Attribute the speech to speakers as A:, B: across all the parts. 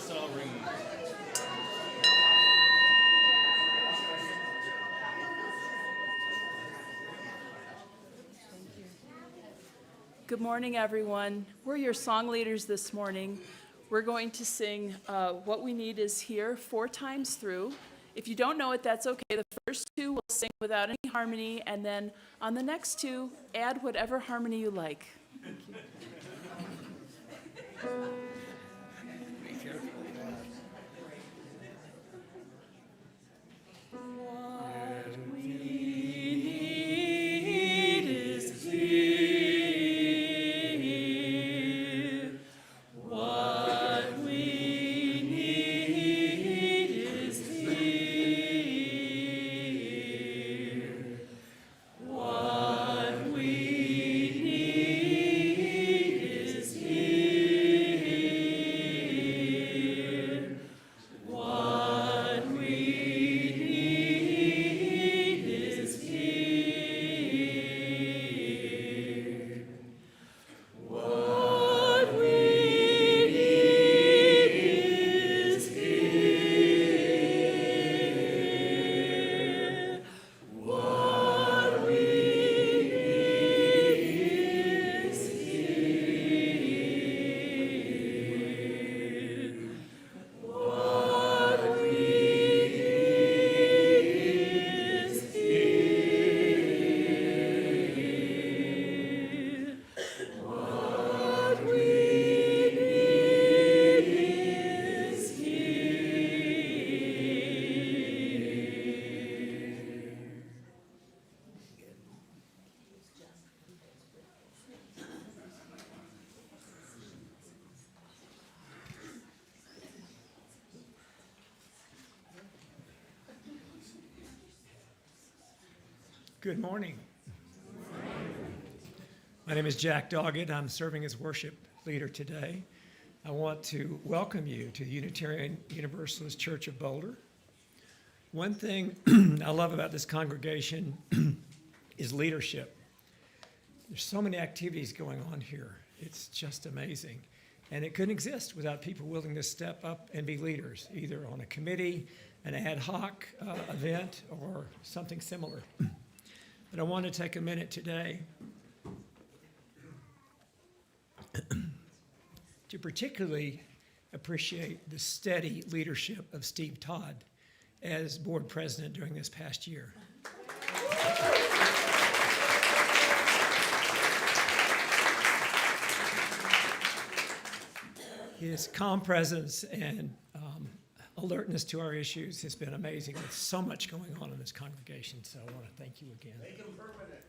A: carousel ringing.
B: Good morning, everyone. We're your song leaders this morning. We're going to sing What We Need Is Here 4 times through. If you don't know it, that's okay. The first 2 we'll sing without any harmony, and then on the next 2, add whatever harmony you like. Thank you.
C: Good morning. My name is Jack Doggett. I'm serving as worship leader today. I want to welcome you to the Unitarian Universalist Church of Boulder. One thing I love about this congregation is leadership. There's so many activities going on here. It's just amazing. And it couldn't exist without people willing to step up and be leaders, either on a committee, an ad hoc event, or something similar. But I want to take a minute today to particularly appreciate the steady leadership of Steve Todd as board president during this past year. His calm presence and alertness to our issues has been amazing. With so much going on in this congregation, so I want to thank you again.
A: Make him permanent.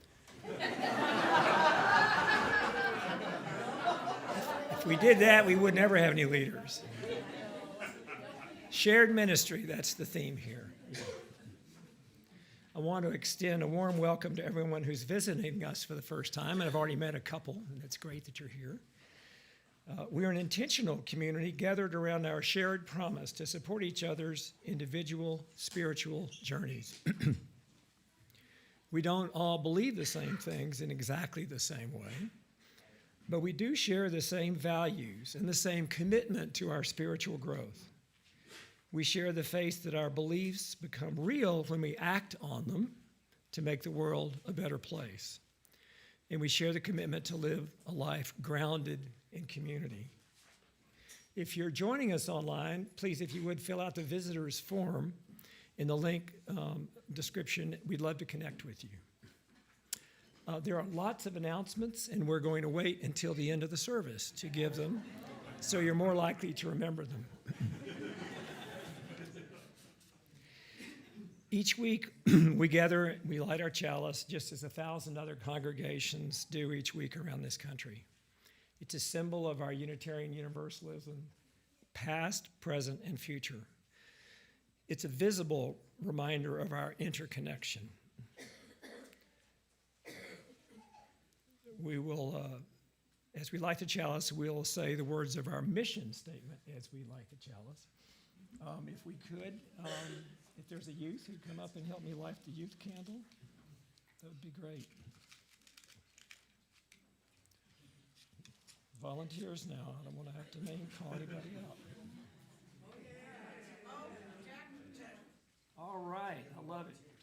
C: If we did that, we would never have any leaders. Shared ministry, that's the theme here. I want to extend a warm welcome to everyone who's visiting us for the first time, and I've already met a couple, and it's great that you're here. We are an intentional community gathered around our shared promise to support each other's individual spiritual journeys. We don't all believe the same things in exactly the same way, but we do share the same values and the same commitment to our spiritual growth. We share the faith that our beliefs become real when we act on them to make the world a better place. And we share the commitment to live a life grounded in community. If you're joining us online, please, if you would, fill out the visitors form in the link description. We'd love to connect with you. There are lots of announcements, and we're going to wait until the end of the service to give them, so you're more likely to remember them. Each week, we gather, we light our chalice, just as 1,000 other congregations do each week around this country. It's a symbol of our Unitarian Universalism, past, present, and future. It's a visible reminder of our interconnection. We will, as we light the chalice, we'll say the words of our mission statement as we light the chalice. If we could, if there's a youth who'd come up and help me light the youth candle, that would be great. Volunteers now. I don't want to have to name call anybody out.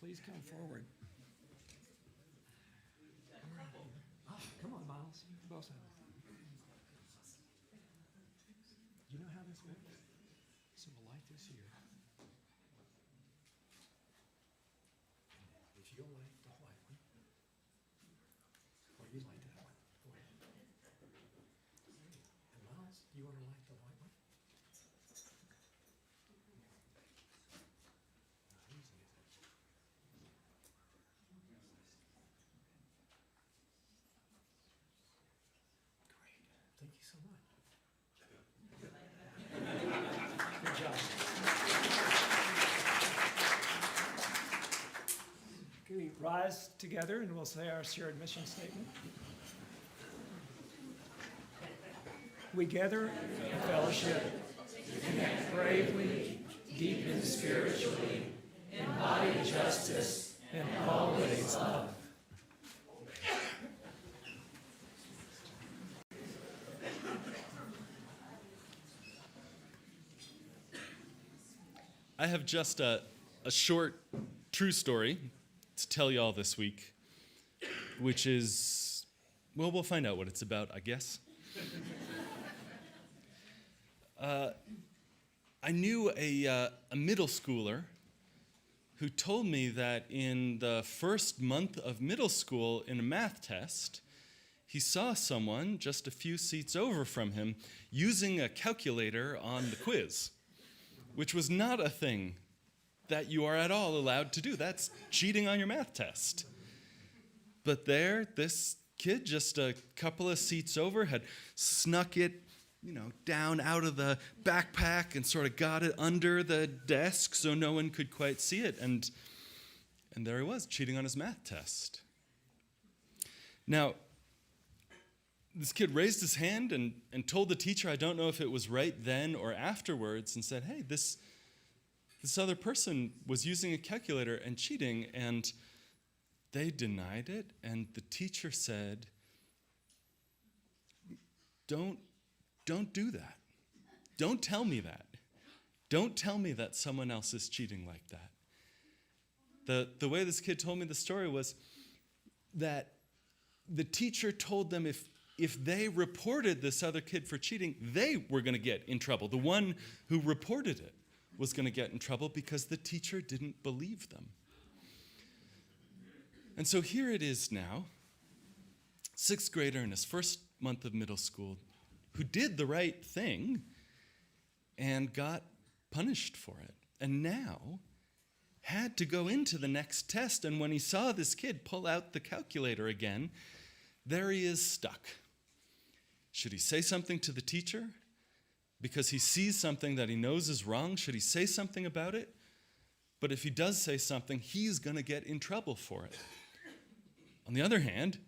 C: please come forward. Come on, Miles. Both sides. You know how this works? So we'll light this here. If you'll light the white one, or you light that one, go ahead. And Miles, you want to light the white one? How easy is it? Great. Thank you so much. Good job. Can we rise together and we'll say our shared mission statement? We gather in fellowship, connect bravely, deepen spiritually, embody justice, and always love.
A: I have just a short true story to tell y'all this week, which is, well, we'll find out what it's about, I guess. I knew a middle schooler who told me that in the first month of middle school in a math test, he saw someone just a few seats over from him using a calculator on the quiz, which was not a thing that you are at all allowed to do. That's cheating on your math test. But there, this kid just a couple of seats over had snuck it, down out of the backpack and sort of got it under the desk so no one could quite see it. And there he was, cheating on his math test. Now, this kid raised his hand and told the teacher, I don't know if it was right then or afterwards, and said, hey, this other person was using a calculator and cheating, and they denied it, and the teacher said, don't do that. Don't tell me that. Don't tell me that someone else is cheating like that. The way this kid told me the story was that the teacher told them if they reported this other kid for cheating, they were going to get in trouble. The one who reported it was going to get in trouble because the teacher didn't believe them. And so here it is now, sixth grader in his first month of middle school, who did the right thing and got punished for it, and now had to go into the next test. And when he saw this kid pull out the calculator again, there he is stuck. Should he say something to the teacher because he sees something that he knows is wrong? Should he say something about it? But if he does say something, he's going to get in trouble for it. On the other hand,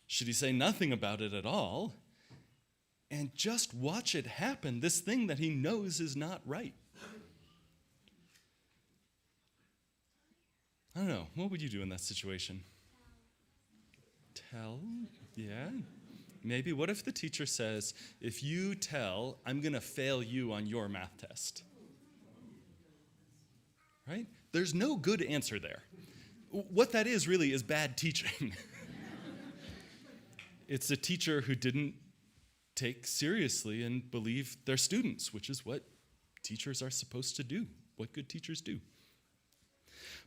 A: should he say nothing about it at all and just watch it happen, this thing that he knows is not right? I don't know. What would you do in that situation? Tell? Yeah. Maybe. What if the teacher says, if you tell, I'm going to fail you on your math test? Right? There's no good answer there. What that is really is bad teaching. It's a teacher who didn't take seriously and believe their students, which is what teachers are supposed to do, what good teachers do.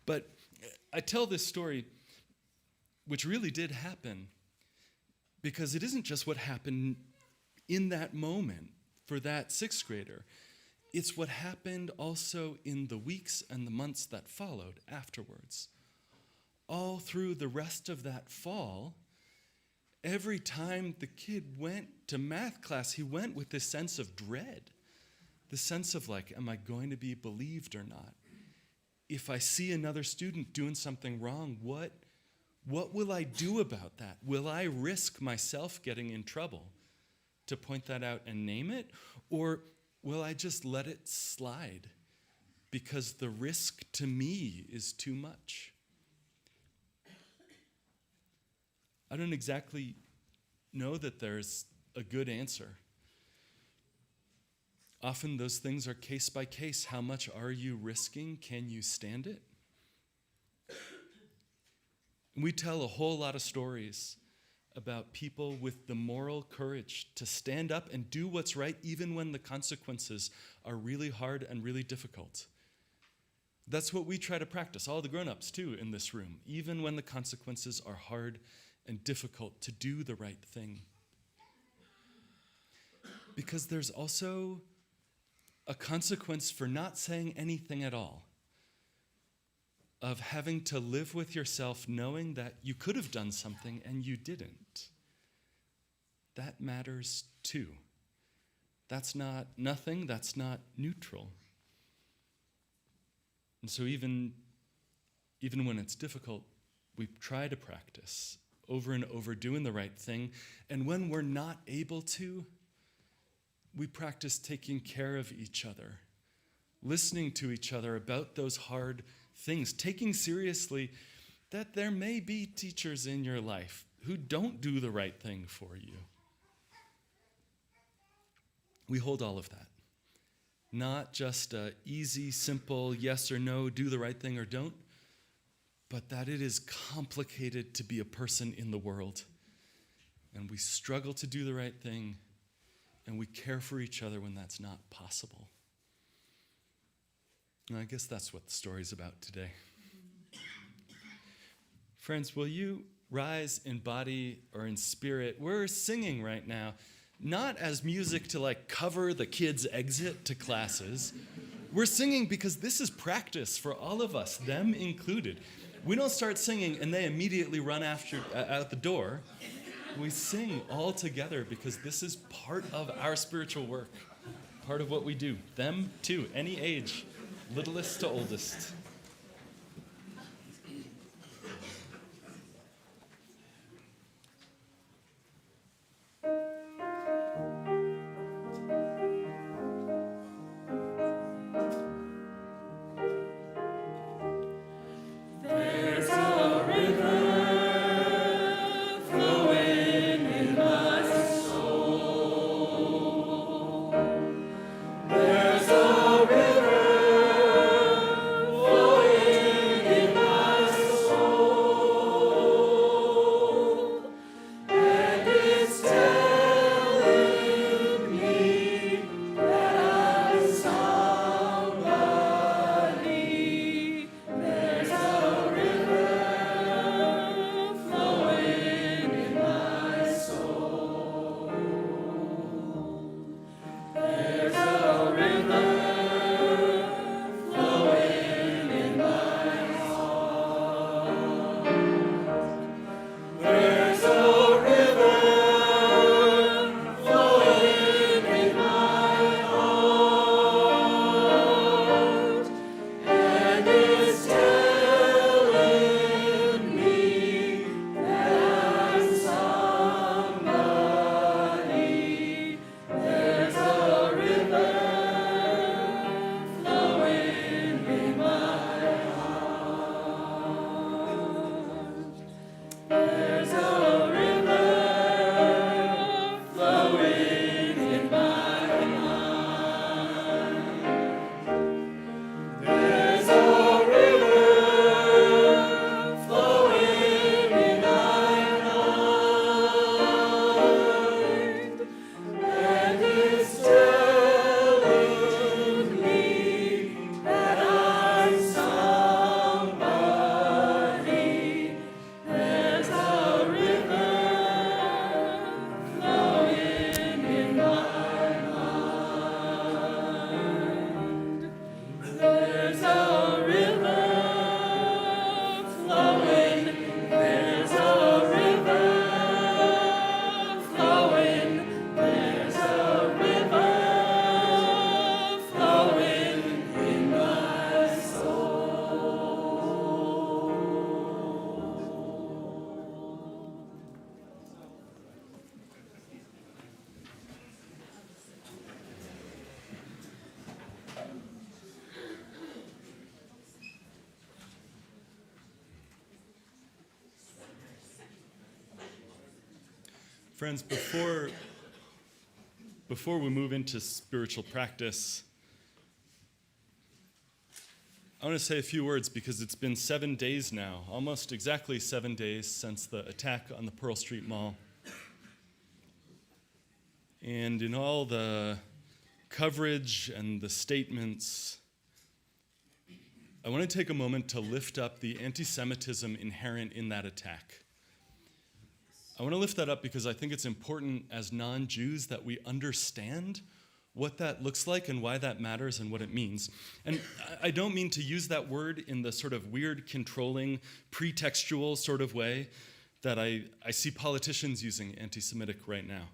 A: But I tell this story, which really did happen, because it isn't just what happened in that moment for that sixth grader. It's what happened also in the weeks and the months that followed afterwards. All through the rest of that fall, every time the kid went to math class, he went with this sense of dread, the sense of like, am I going to be believed or not? If I see another student doing something wrong, what will I do about that? Will I risk myself getting in trouble to point that out and name it? Or will I just let it slide because the risk to me is too much? I don't exactly know that there's a good answer. Often those things are case by case. How much are you risking? Can you stand it? We tell a whole lot of stories about people with the moral courage to stand up and do what's right even when the consequences are really hard and really difficult. That's what we try to practice, all the grown-ups too in this room, even when the consequences are hard and difficult, to do the right thing. Because there's also a consequence for not saying anything at all, of having to live with yourself knowing that you could have done something and you didn't. That matters too. That's not nothing, that's not neutral. And so even when it's difficult, we try to practice over and over doing the right thing. And when we're not able to, we practice taking care of each other, listening to each other about those hard things, taking seriously that there may be teachers in your life who don't do the right thing for you. We hold all of that. Not just a easy, simple yes or no, do the right thing or don't, but that it is complicated to be a person in the world. And we struggle to do the right thing, and we care for each other when that's not possible. And I guess that's what the story's about today. Friends, will you rise in body or in spirit? We're singing right now, not as music to cover the kids' exit to classes. We're singing because this is practice for all of us, them included. We don't start singing and they immediately run out the door. We sing all together because this is part of our spiritual work, part of what we do. Them too, any age, littlest to oldest. Friends, before we move into spiritual practice, I want to say a few words because it's been 7 days now, almost exactly 7 days since the attack on the Pearl Street Mall. And in all the coverage and the statements, I want to take a moment to lift up the anti-Semitism inherent in that attack. I want to lift that up because I think it's important as non-Jews that we understand what that looks like and why that matters and what it means. And I don't mean to use that word in the sort of weird, controlling, pretextual sort of way that I see politicians using anti-Semitic right now,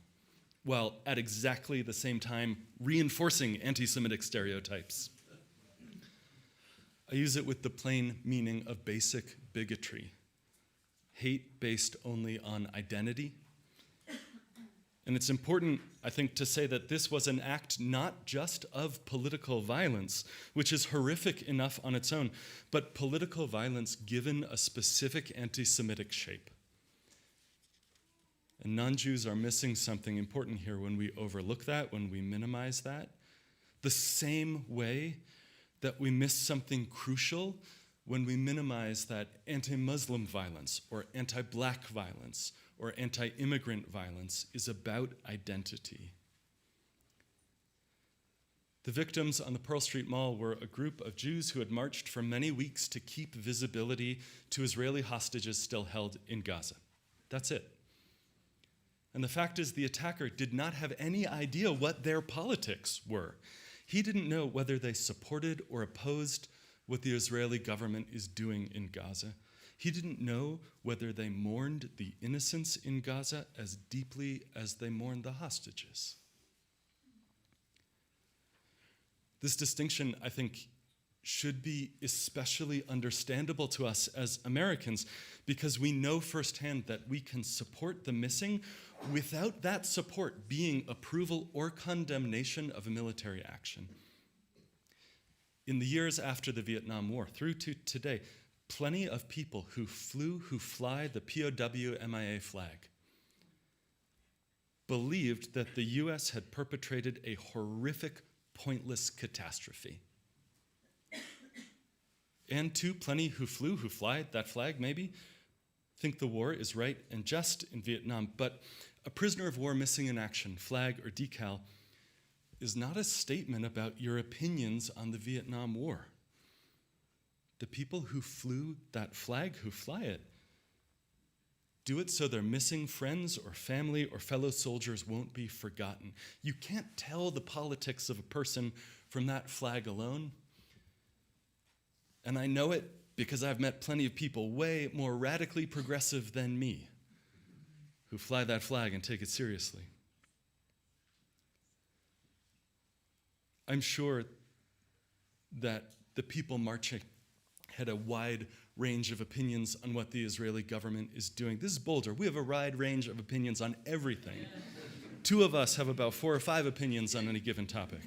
A: while at exactly the same time reinforcing anti-Semitic stereotypes. I use it with the plain meaning of basic bigotry, hate based only on identity. And it's important, I think, to say that this was an act not just of political violence, which is horrific enough on its own, but political violence given a specific anti-Semitic shape. And non-Jews are missing something important here when we overlook that, when we minimize that. The same way that we miss something crucial when we minimize that anti-Muslim violence or anti-black violence or anti-immigrant violence is about identity. The victims on the Pearl Street Mall were a group of Jews who had marched for many weeks to keep visibility to Israeli hostages still held in Gaza. That's it. And the fact is, the attacker did not have any idea what their politics were. He didn't know whether they supported or opposed what the Israeli government is doing in Gaza. He didn't know whether they mourned the innocents in Gaza as deeply as they mourned the hostages. This distinction, I think, should be especially understandable to us as Americans because we know firsthand that we can support the missing without that support being approval or condemnation of a military action. In the years after the Vietnam War, through to today, plenty of people who fly the POW MIA flag believed that the US had perpetrated a horrific, pointless catastrophe. And too, plenty who fly that flag maybe, think the war is right and just in Vietnam, but a prisoner of war missing in action, flag or decal, is not a statement about your opinions on the Vietnam War. The people who flew that flag, who fly it, do it so their missing friends or family or fellow soldiers won't be forgotten. You can't tell the politics of a person from that flag alone. And I know it because I've met plenty of people way more radically progressive than me who fly that flag and take it seriously. I'm sure that the people marching had a wide range of opinions on what the Israeli government is doing. This is Boulder. We have a wide range of opinions on everything. Two of us have about 4 or 5 opinions on any given topic.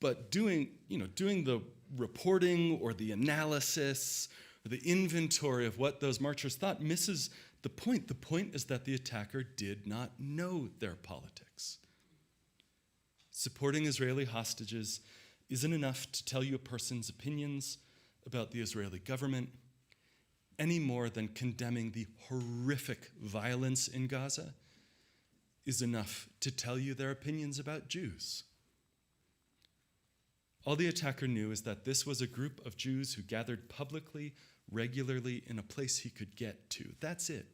A: But doing the reporting or the analysis or the inventory of what those marchers thought misses the point. The point is that the attacker did not know their politics. Supporting Israeli hostages isn't enough to tell you a person's opinions about the Israeli government any more than condemning the horrific violence in Gaza is enough to tell you their opinions about Jews. All the attacker knew is that this was a group of Jews who gathered publicly, regularly, in a place he could get to. That's it.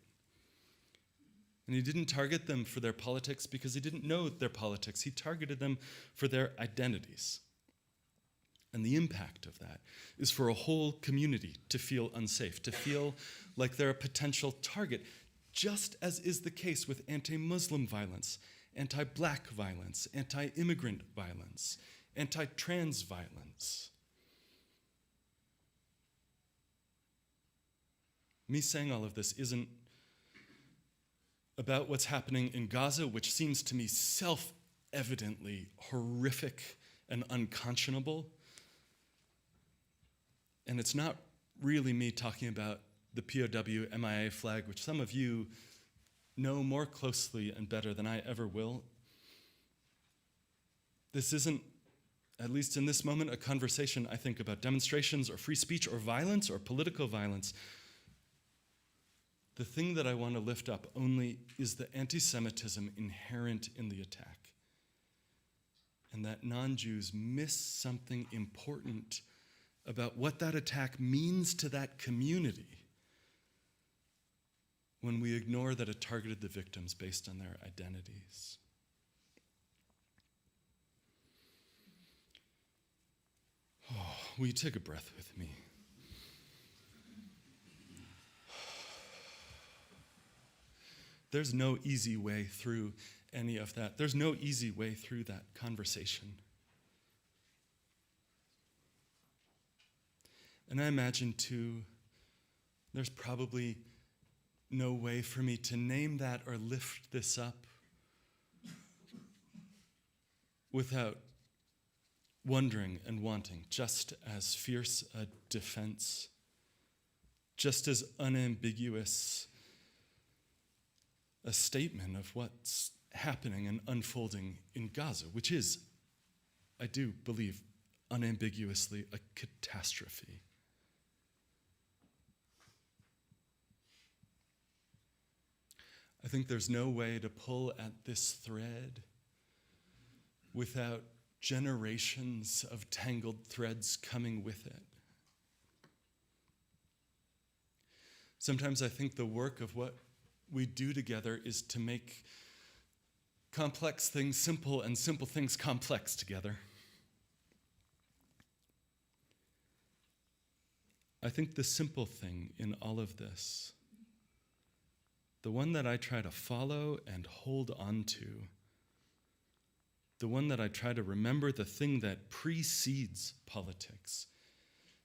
A: And he didn't target them for their politics because he didn't know their politics. He targeted them for their identities. And the impact of that is for a whole community to feel unsafe, to feel like they're a potential target, just as is the case with anti-Muslim violence, anti-black violence, anti-immigrant violence, anti-trans violence. Me saying all of this isn't about what's happening in Gaza, which seems to me self-evidently horrific and unconscionable. And it's not really me talking about the POW MIA flag, which some of you know more closely and better than I ever will. This isn't at least in this moment, a conversation, I think, about demonstrations or free speech or violence or political violence, the thing that I want to lift up only is the anti-Semitism inherent in the attack. And that non-Jews miss something important about what that attack means to that community when we ignore that it targeted the victims based on their identities. Oh, will you take a breath with me? There's no easy way through any of that. There's no easy way through that conversation. And I imagine, too, there's probably no way for me to name that or lift this up without wondering and wanting just as fierce a defense, just as unambiguous a statement of what's happening and unfolding in Gaza, which is, I do believe, unambiguously a catastrophe. I think there's no way to pull at this thread without generations of tangled threads coming with it. Sometimes I think the work of what we do together is to make complex things simple and simple things complex together. I think the simple thing in all of this, the one that I try to follow and hold on to, the one that I try to remember, the thing that precedes politics,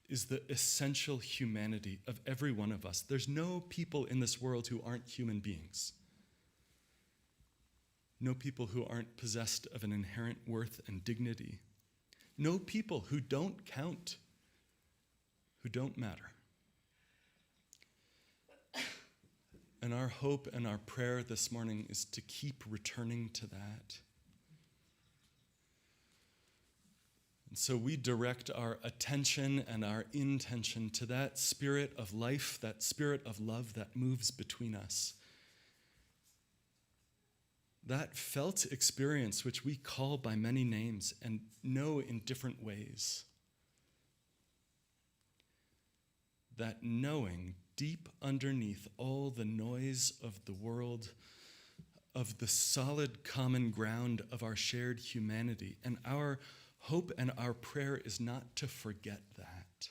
A: is the essential humanity of every one of us. There's no people in this world who aren't human beings. No people who aren't possessed of an inherent worth and dignity. No people who don't count, who don't matter. And our hope and our prayer this morning is to keep returning to that. And so we direct our attention and our intention to that spirit of life, that spirit of love that moves between us. That felt experience which we call by many names and know in different ways. That knowing deep underneath all the noise of the world, of the solid common ground of our shared humanity, and our hope and our prayer is not to forget that.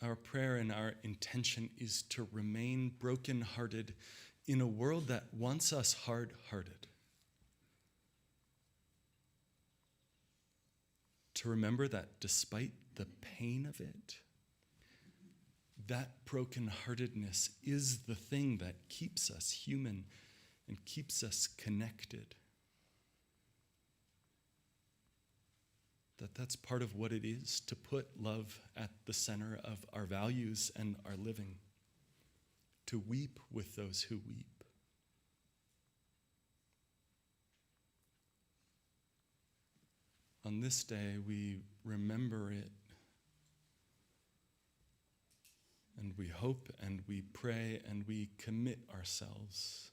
A: Our prayer and our intention is to remain brokenhearted in a world that wants us hard-hearted. To remember that despite the pain of it, that brokenheartedness is the thing that keeps us human and keeps us connected. That's part of what it is to put love at the center of our values and our living, to weep with those who weep. On this day, we remember it, and we hope and we pray and we commit ourselves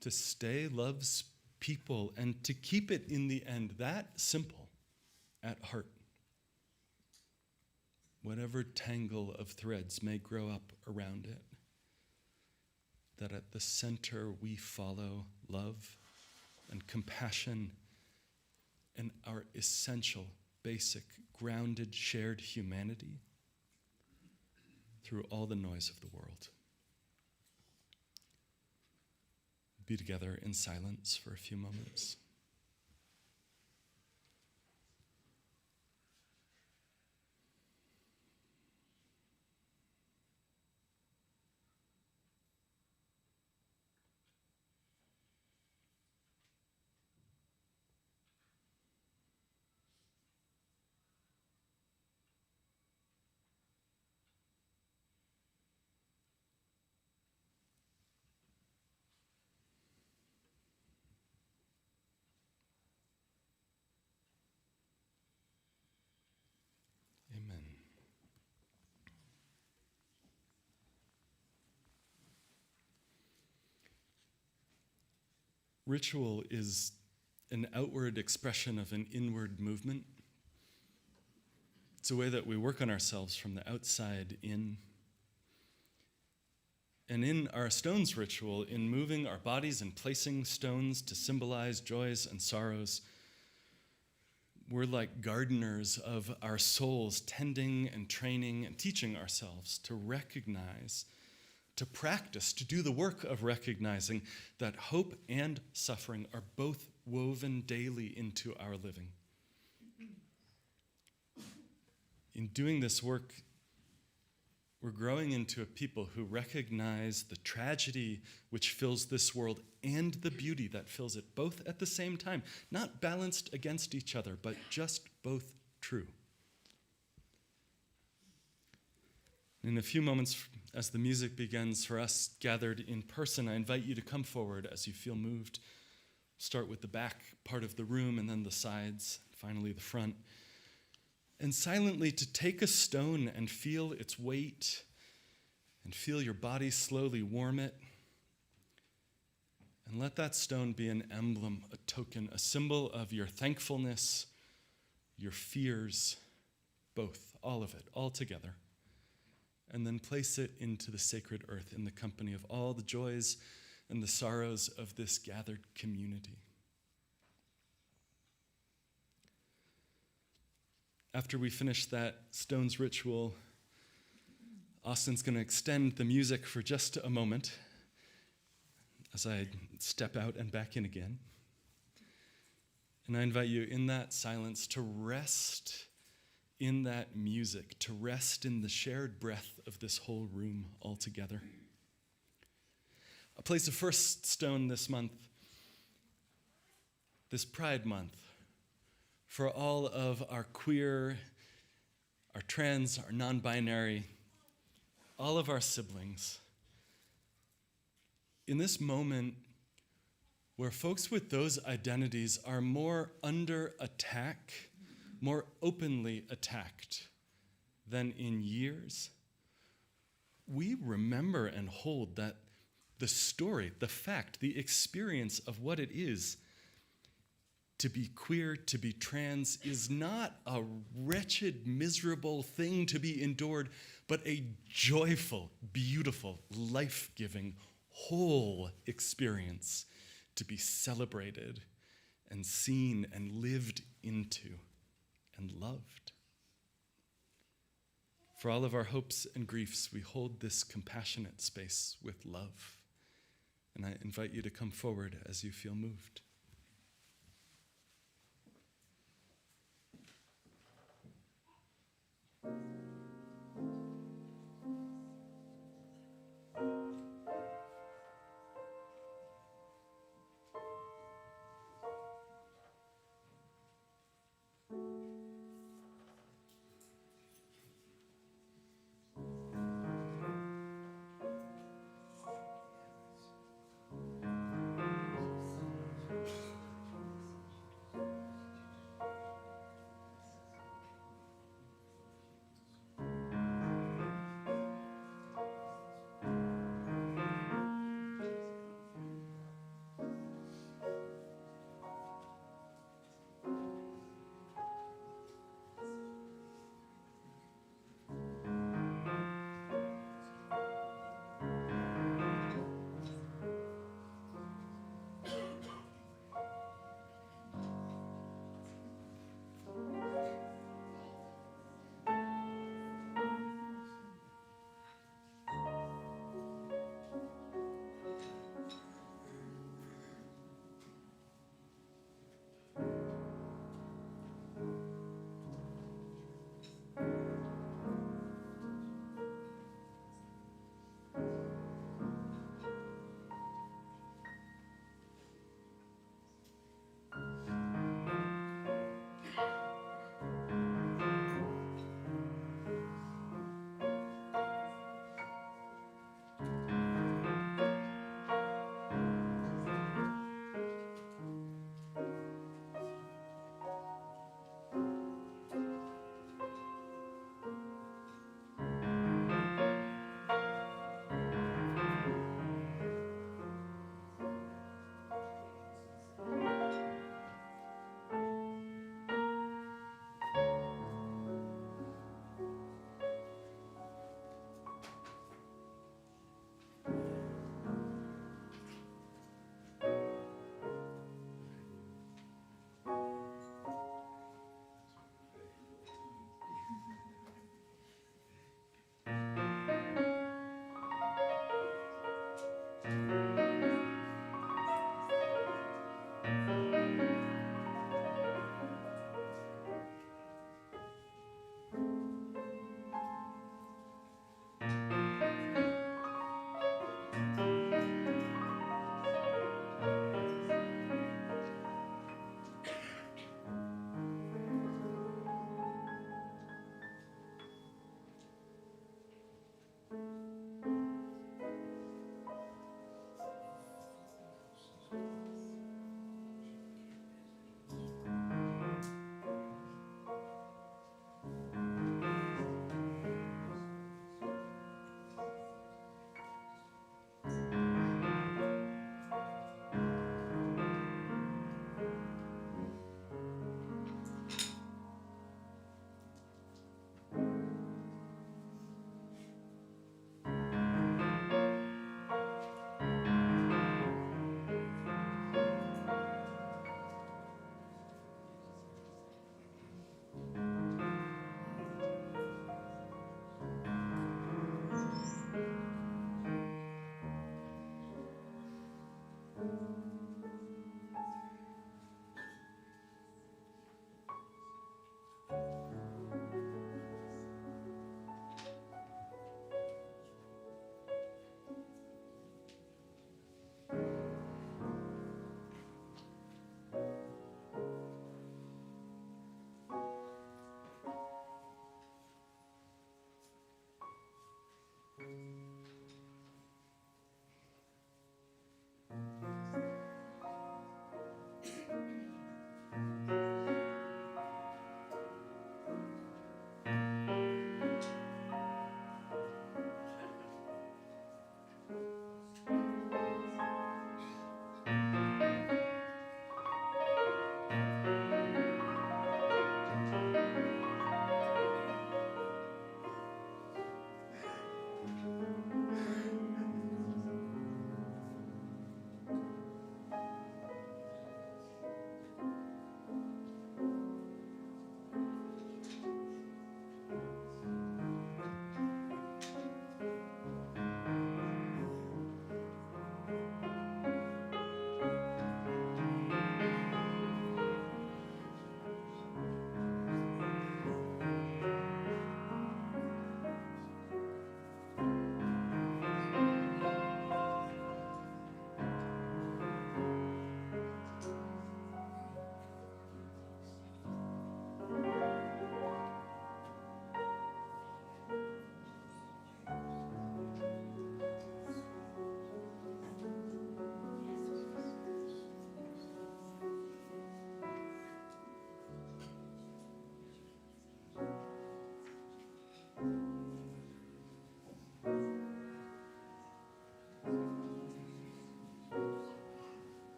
A: to stay love's people and to keep it in the end that simple at heart. Whatever tangle of threads may grow up around it, that at the center we follow love and compassion and our essential, basic, grounded, shared humanity through all the noise of the world. Be together in silence for a few moments. Ritual is an outward expression of an inward movement. It's a way that we work on ourselves from the outside in. And in our stones ritual, in moving our bodies and placing stones to symbolize joys and sorrows, we're like gardeners of our souls, tending and training and teaching ourselves to recognize, to practice, to do the work of recognizing that hope and suffering are both woven daily into our living. In doing this work, we're growing into a people who recognize the tragedy which fills this world and the beauty that fills it, both at the same time, not balanced against each other, but just both true. In a few moments, as the music begins for us gathered in person, I invite you to come forward as you feel moved. Start with the back part of the room and then the sides, finally the front. And silently to take a stone and feel its weight and feel your body slowly warm it. And let that stone be an emblem, a token, a symbol of your thankfulness, your fears, both, all of it, all together. And then place it into the sacred earth in the company of all the joys and the sorrows of this gathered community. After we finish that stones ritual, Austin's going to extend the music for just a moment as I step out and back in again. And I invite you in that silence to rest in that music, to rest in the shared breath of this whole room all together. I'll place the first stone this month, this Pride Month, for all of our queer, our trans, our non-binary, all of our siblings. In this moment where folks with those identities are more under attack, more openly attacked than in years, we remember and hold that the story, the fact, the experience of what it is to be queer, to be trans, is not a wretched, miserable thing to be endured, but a joyful, beautiful, life-giving, whole experience to be celebrated and seen and lived into and loved. For all of our hopes and griefs, we hold this compassionate space with love. And I invite you to come forward as you feel moved.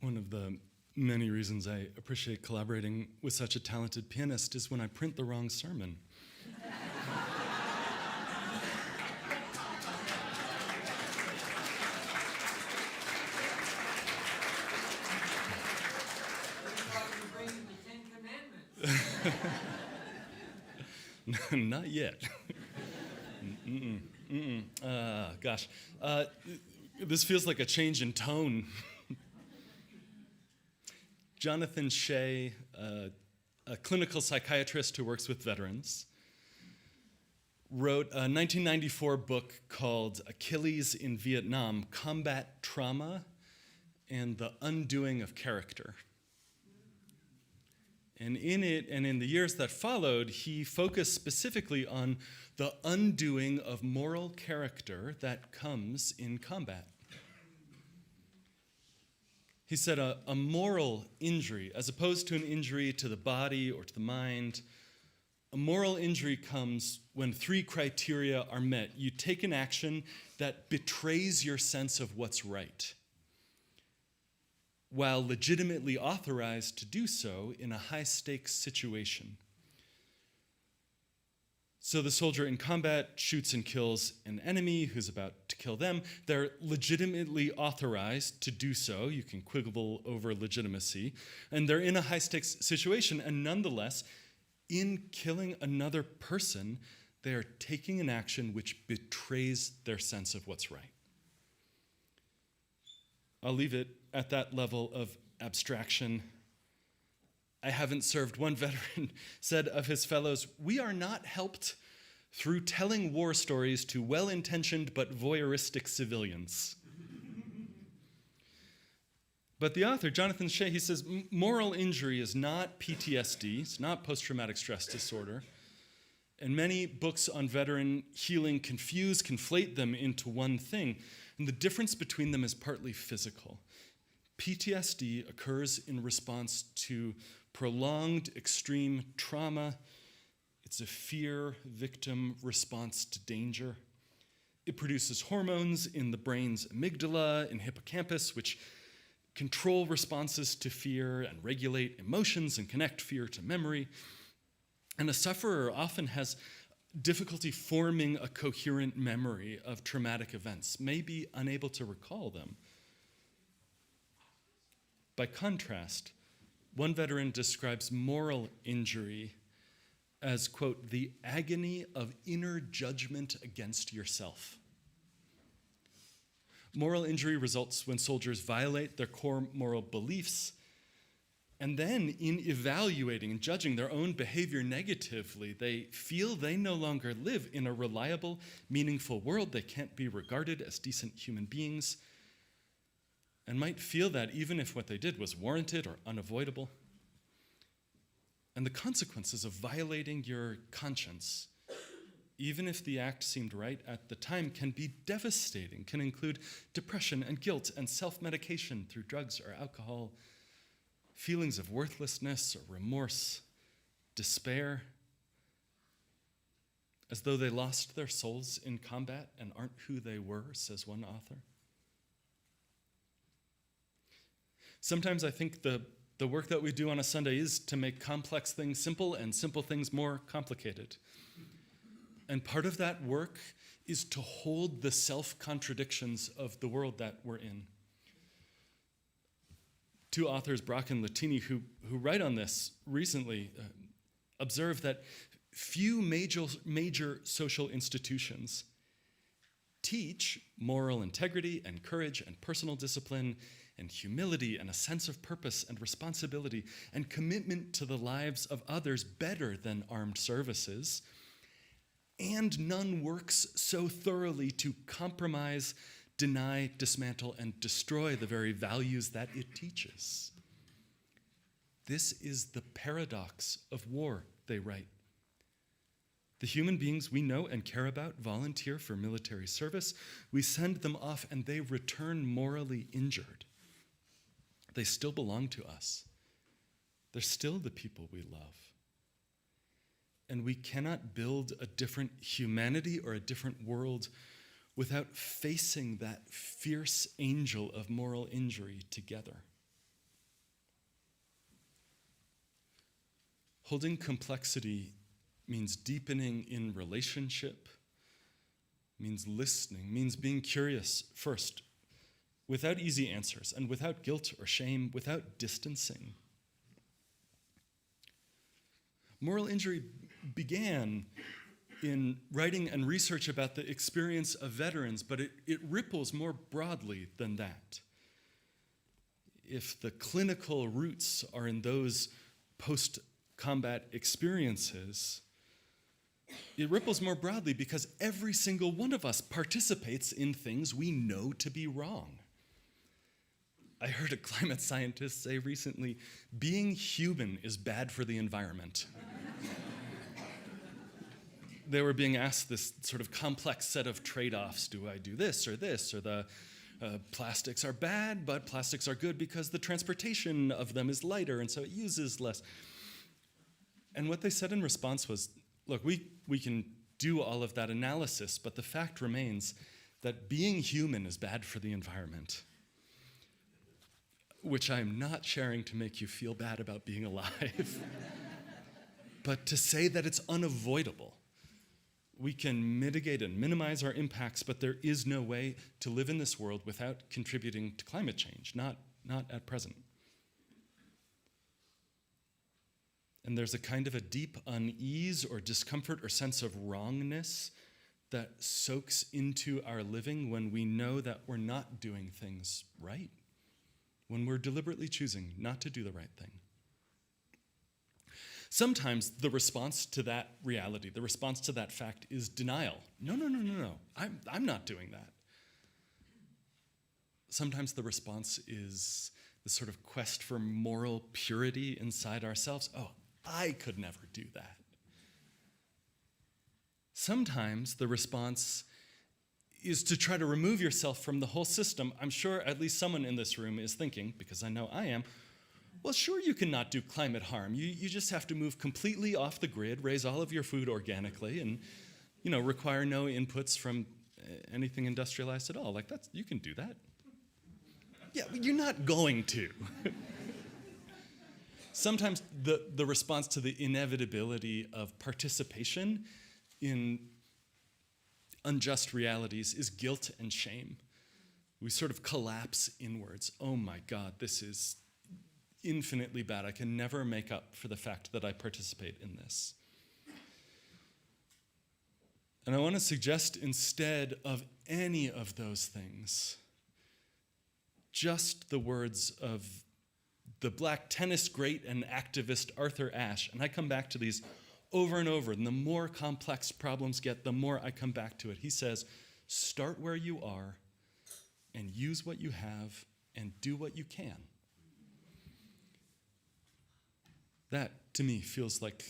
A: One of the many reasons I appreciate collaborating with such a talented pianist is when I print the wrong sermon. Not yet. Gosh. This feels like a change in tone. Jonathan Shea, a clinical psychiatrist who works with veterans, wrote a 1994 book called Achilles in Vietnam: Combat Trauma and the Undoing of Character. And in it, and in the years that followed, he focused specifically on the undoing of moral character that comes in combat. He said a moral injury, as opposed to an injury to the body or to the mind, a moral injury comes when three criteria are met. You take an action that betrays your sense of what's right, while legitimately authorized to do so in a high-stakes situation. So the soldier in combat shoots and kills an enemy who's about to kill them. They're legitimately authorized to do so. You can quibble over legitimacy. And they're in a high-stakes situation, and nonetheless, in killing another person, they are taking an action which betrays their sense of what's right. I'll leave it at that level of abstraction. I haven't served. One veteran said of his fellows, "We are not helped through telling war stories to well-intentioned but voyeuristic civilians." But the author, Jonathan Shea, he says, moral injury is not PTSD, it's not post-traumatic stress disorder. And many books on veteran healing conflate them into one thing. And the difference between them is partly physical. PTSD occurs in response to prolonged extreme trauma. It's a fear-victim response to danger. It produces hormones in the brain's amygdala and hippocampus, which control responses to fear and regulate emotions and connect fear to memory. And a sufferer often has difficulty forming a coherent memory of traumatic events, may be unable to recall them. By contrast, one veteran describes moral injury as, quote, the agony of inner judgment against yourself. Moral injury results when soldiers violate their core moral beliefs, and then in evaluating and judging their own behavior negatively, they feel they no longer live in a reliable, meaningful world. They can't be regarded as decent human beings, and might feel that even if what they did was warranted or unavoidable. And the consequences of violating your conscience, even if the act seemed right at the time, can be devastating, can include depression and guilt and self-medication through drugs or alcohol, feelings of worthlessness or remorse, despair, as though they lost their souls in combat and aren't who they were, says one author. Sometimes I think the work that we do on a Sunday is to make complex things simple and simple things more complicated. And part of that work is to hold the self-contradictions of the world that we're in. Two authors, Brock and Latini, who write on this recently, observe that few major social institutions teach moral integrity and courage and personal discipline and humility and a sense of purpose and responsibility and commitment to the lives of others better than armed services. And none works so thoroughly to compromise, deny, dismantle, and destroy the very values that it teaches. This is the paradox of war, they write. The human beings we know and care about volunteer for military service. We send them off and they return morally injured. They still belong to us. They're still the people we love. And we cannot build a different humanity or a different world without facing that fierce angel of moral injury together. Holding complexity means deepening in relationship, means listening, means being curious first, without easy answers, and without guilt or shame, without distancing. Moral injury began in writing and research about the experience of veterans, but it ripples more broadly than that. If the clinical roots are in those post-combat experiences, it ripples more broadly because every single one of us participates in things we know to be wrong. I heard a climate scientist say recently, being human is bad for the environment. They were being asked this sort of complex set of trade-offs. Do I do this, or the plastics are bad, but plastics are good because the transportation of them is lighter, and so it uses less. And what they said in response was, look, we can do all of that analysis, but the fact remains that being human is bad for the environment, which I'm not sharing to make you feel bad about being alive, but to say that it's unavoidable. We can mitigate and minimize our impacts, but there is no way to live in this world without contributing to climate change, not at present. And there's a kind of a deep unease or discomfort or sense of wrongness that soaks into our living when we know that we're not doing things right, when we're deliberately choosing not to do the right thing. Sometimes the response to that reality, the response to that fact is denial. No, I'm not doing that. Sometimes the response is the sort of quest for moral purity inside ourselves. Oh, I could never do that. Sometimes the response is to try to remove yourself from the whole system. I'm sure at least someone in this room is thinking, because I know I am, well, sure, you can not do climate harm. You just have to move completely off the grid, raise all of your food organically, and require no inputs from anything industrialized at all. Like you can do that. Yeah, but you're not going to. Sometimes the response to the inevitability of participation in unjust realities is guilt and shame. We sort of collapse inwards. Oh my God, this is infinitely bad. I can never make up for the fact that I participate in this. And I want to suggest instead of any of those things, just the words of the black tennis great and activist Arthur Ashe. And I come back to these over and over, and the more complex problems get, the more I come back to it. He says, start where you are and use what you have and do what you can. That, to me, feels like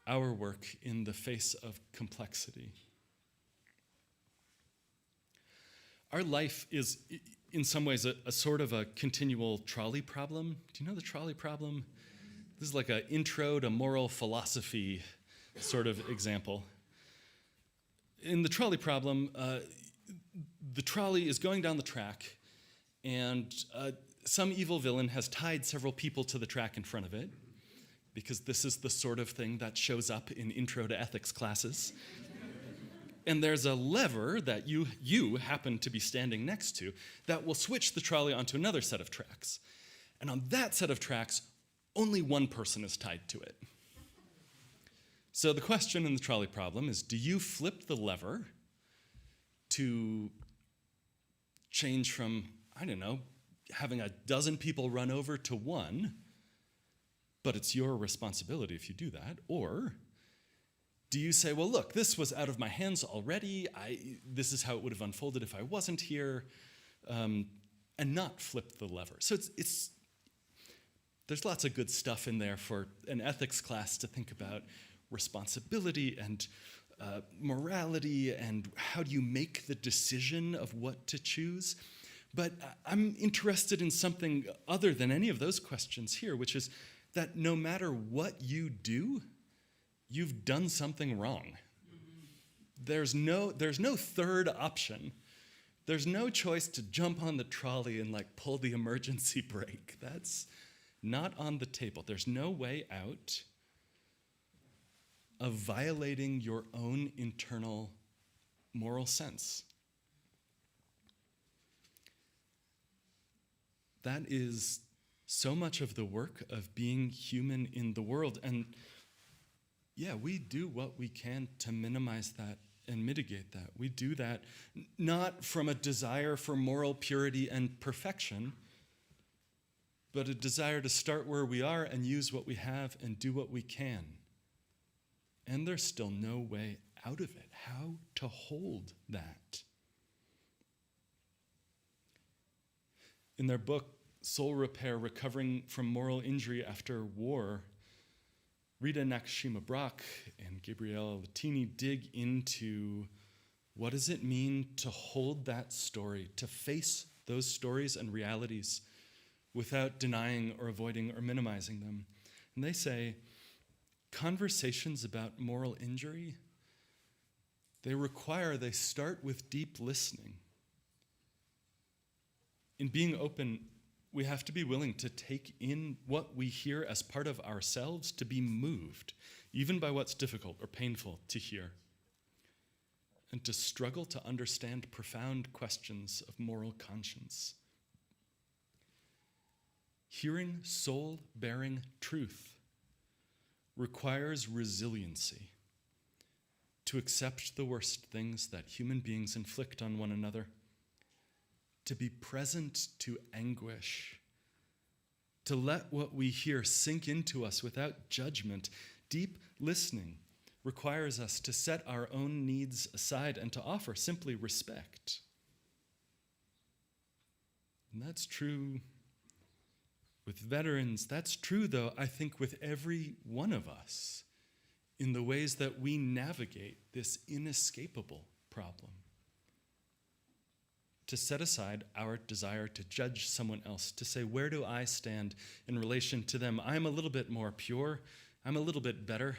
A: our work in the face of complexity. Our life is, in some ways, a sort of a continual trolley problem. Do you know the trolley problem? This is like an intro to moral philosophy sort of example. In the trolley problem, the trolley is going down the track, and some evil villain has tied several people to the track in front of it, because this is the sort of thing that shows up in intro to ethics classes. And there's a lever that you happen to be standing next to that will switch the trolley onto another set of tracks. And on that set of tracks, only one person is tied to it. So the question in the trolley problem is, do you flip the lever to change from, having a dozen people run over to one, but it's your responsibility if you do that? Or do you say, well, look, this was out of my hands already. This is how it would have unfolded if I wasn't here, and not flip the lever? So there's lots of good stuff in there for an ethics class to think about responsibility and morality and how do you make the decision of what to choose. But I'm interested in something other than any of those questions here, which is that no matter what you do, you've done something wrong. There's no third option. There's no choice to jump on the trolley and pull the emergency brake. That's not on the table. There's no way out. of violating your own internal moral sense. That is so much of the work of being human in the world. And yeah, we do what we can to minimize that and mitigate that. We do that not from a desire for moral purity and perfection, but a desire to start where we are and use what we have and do what we can. And there's still no way out of it. How to hold that? In their book, Soul Repair, Recovering from Moral Injury After War, Rita Nakashima-Brock and Gabriele Latini dig into what does it mean to hold that story, to face those stories and realities without denying or avoiding or minimizing them. And they say, conversations about moral injury, they start with deep listening. In being open, we have to be willing to take in what we hear as part of ourselves, to be moved, even by what's difficult or painful to hear, and to struggle to understand profound questions of moral conscience. Hearing soul-bearing truth requires resiliency to accept the worst things that human beings inflict on one another, to be present to anguish, to let what we hear sink into us without judgment. Deep listening requires us to set our own needs aside and to offer simply respect. And that's true with veterans. That's true, though, I think, with every one of us in the ways that we navigate this inescapable problem. To set aside our desire to judge someone else, to say, where do I stand in relation to them? I'm a little bit more pure. I'm a little bit better.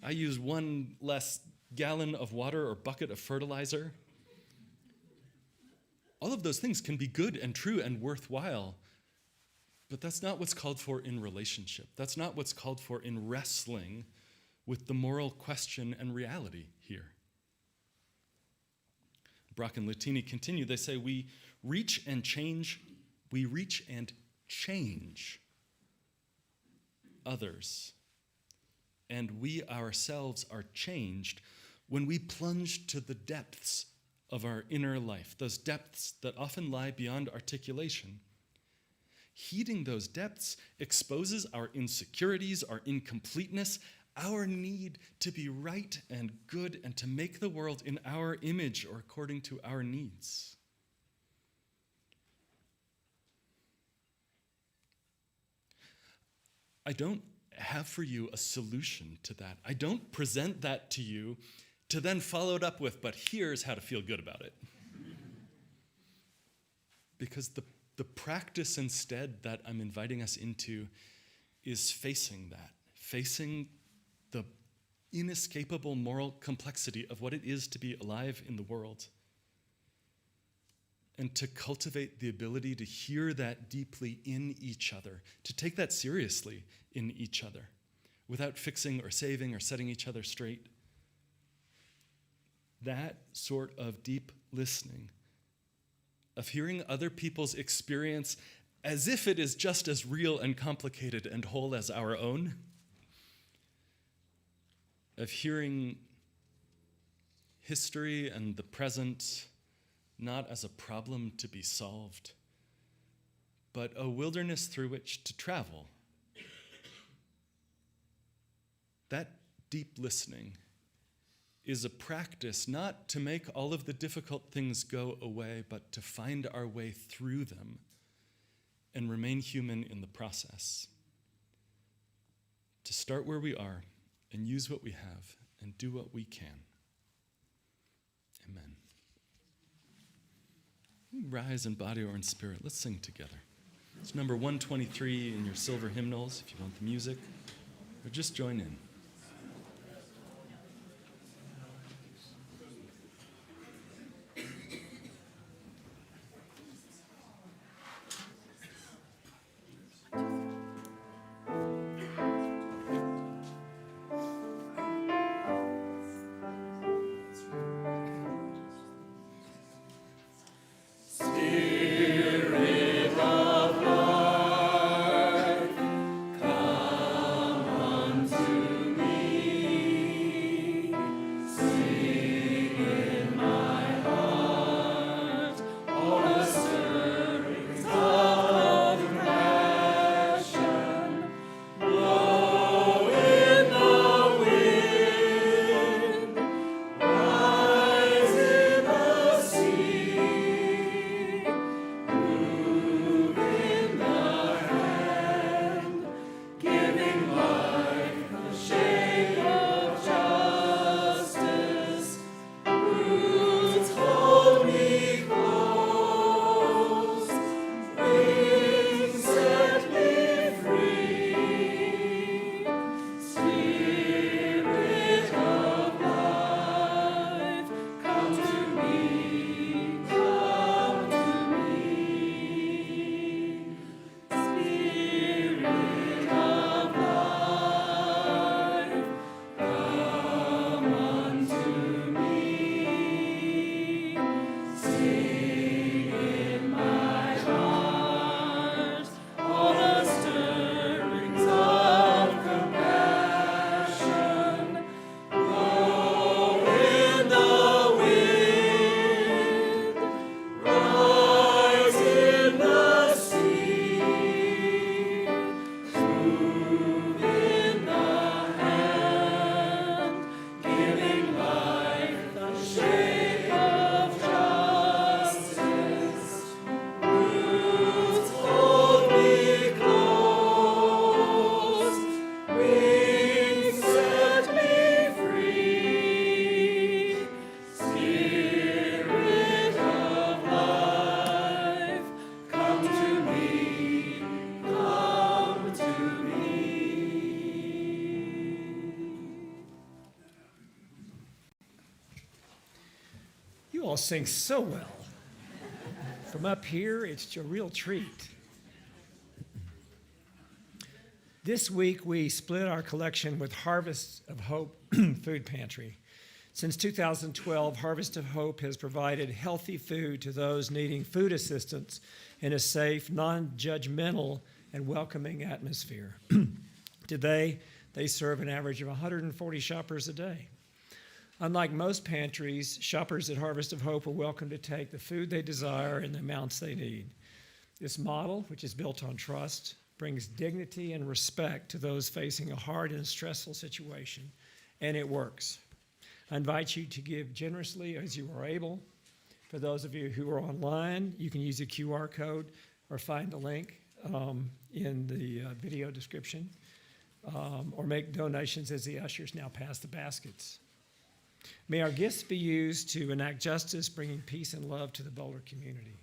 A: I use one less gallon of water or bucket of fertilizer. All of those things can be good and true and worthwhile, but that's not what's called for in relationship. That's not what's called for in wrestling with the moral question and reality here. Brock and Latini continue. They say, we reach and change others, and we ourselves are changed when we plunge to the depths of our inner life, those depths that often lie beyond articulation. Heeding those depths exposes our insecurities, our incompleteness, our need to be right and good and to make the world in our image or according to our needs. I don't have for you a solution to that. I don't present that to you to then follow it up with, but here's how to feel good about it. Because the practice instead that I'm inviting us into is facing that, facing the inescapable moral complexity of what it is to be alive in the world, and to cultivate the ability to hear that deeply in each other, to take that seriously in each other, without fixing or saving or setting each other straight. That sort of deep listening, of hearing other people's experience as if it is just as real and complicated and whole as our own, of hearing history and the present not as a problem to be solved, but a wilderness through which to travel. That deep listening is a practice not to make all of the difficult things go away, but to find our way through them and remain human in the process. To start where we are and use what we have and do what we can. Amen. Rise in body or in spirit. Let's sing together. It's number 123 in your silver hymnals if you want the music, or just join in.
C: all sing so well. From up here, it's a real treat. This week, we split our collection with Harvest of Hope Food Pantry. Since 2012, Harvest of Hope has provided healthy food to those needing food assistance in a safe, non-judgmental, and welcoming atmosphere. Today, they serve an average of 140 shoppers a day. Unlike most pantries, shoppers at Harvest of Hope are welcome to take the food they desire in the amounts they need. This model, which is built on trust, brings dignity and respect to those facing a hard and stressful situation, and it works. I invite you to give generously as you are able. For those of you who are online, you can use a QR code or find the link in the video description, or make donations as the ushers now pass the baskets. May our gifts be used to enact justice, bringing peace and love to the Boulder community.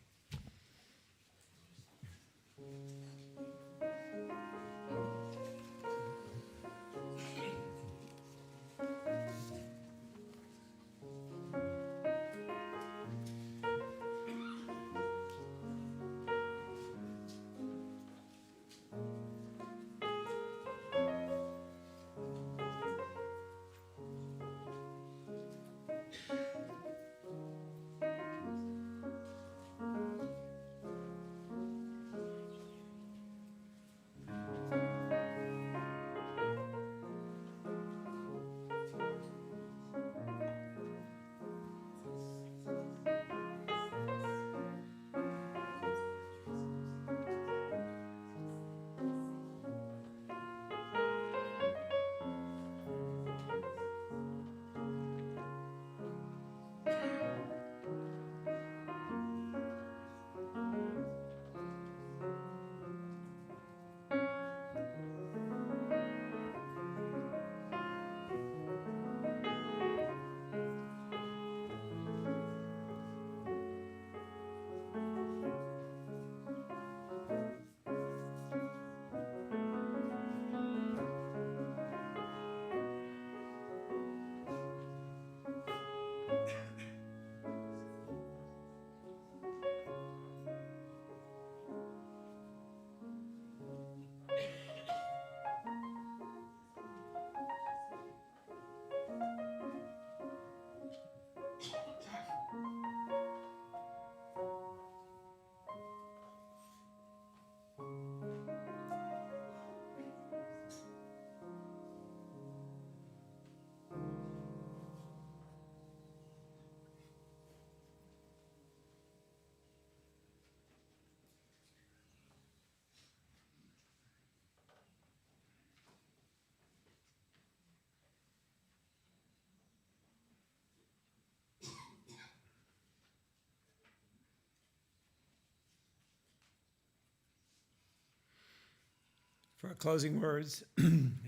C: For our closing words,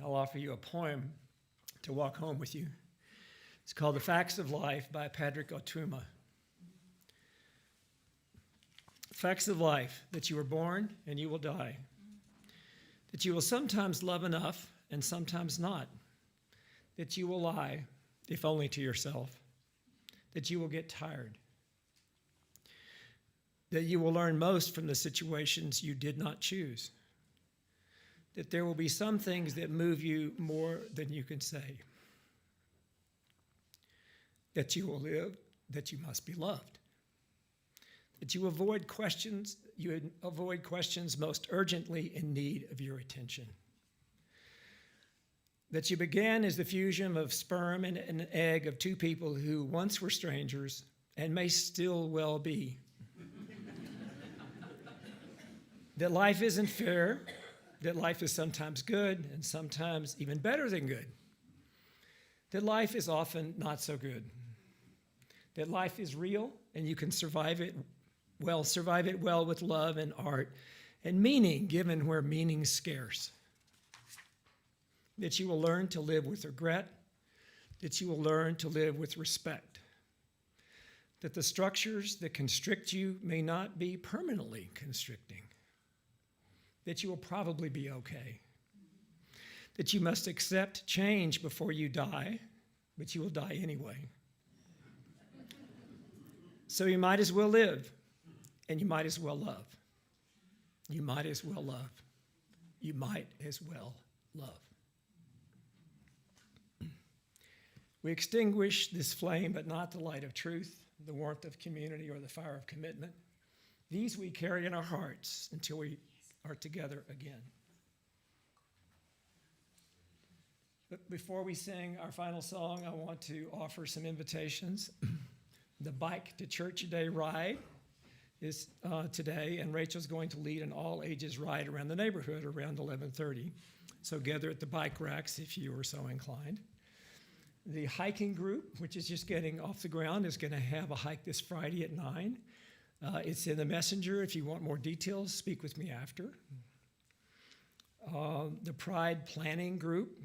C: I'll offer you a poem to walk home with you. It's called The Facts of Life by Patrick Otuma. Facts of life, that you were born and you will die, that you will sometimes love enough and sometimes not, that you will lie, if only to yourself, that you will get tired, that you will learn most from the situations you did not choose, that there will be some things that move you more than you can say, that you will live, that you must be loved, that you avoid questions most urgently in need of your attention, that you began as the fusion of sperm and an egg of two people who once were strangers and may still well be, that life isn't fair, that life is sometimes good and sometimes even better than good, that life is often not so good, that life is real and you can survive it well with love and art and meaning given where meaning's scarce, that you will learn to live with regret, that you will learn to live with respect, that the structures that constrict you may not be permanently constricting, that you will probably be okay, that you must accept change before you die, but you will die anyway, So you might as well live, and you might as well love. You might as well love. You might as well love. We extinguish this flame, but not the light of truth, the warmth of community, or the fire of commitment. These we carry in our hearts until we are together again. But before we sing our final song, I want to offer some invitations. The Bike to Church Day ride is today, and Rachel's going to lead an all-ages ride around the neighborhood around 11:30. So gather at the bike racks if you are so inclined. The hiking group, which is just getting off the ground, is going to have a hike this Friday at 9. It's in the messenger. If you want more details, speak with me after. The Pride Planning Group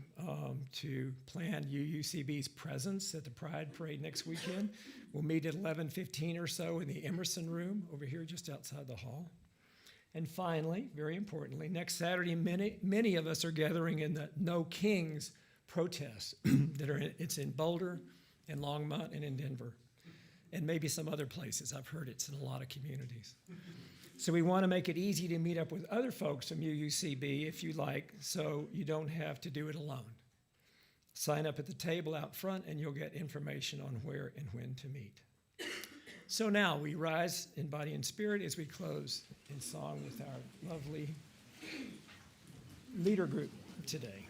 C: to plan UUCB's presence at the Pride Parade next weekend will meet at 11:15 or so in the Emerson Room over here just outside the hall. And finally, very importantly, next Saturday, many of us are gathering in the No Kings protests it's in Boulder, in Longmont, and in Denver, and maybe some other places. I've heard it's in a lot of communities. So we want to make it easy to meet up with other folks from UUCB if you like, so you don't have to do it alone. Sign up at the table out front and you'll get information on where and when to meet. So now we rise in body and spirit as we close in song with our lovely leader group today.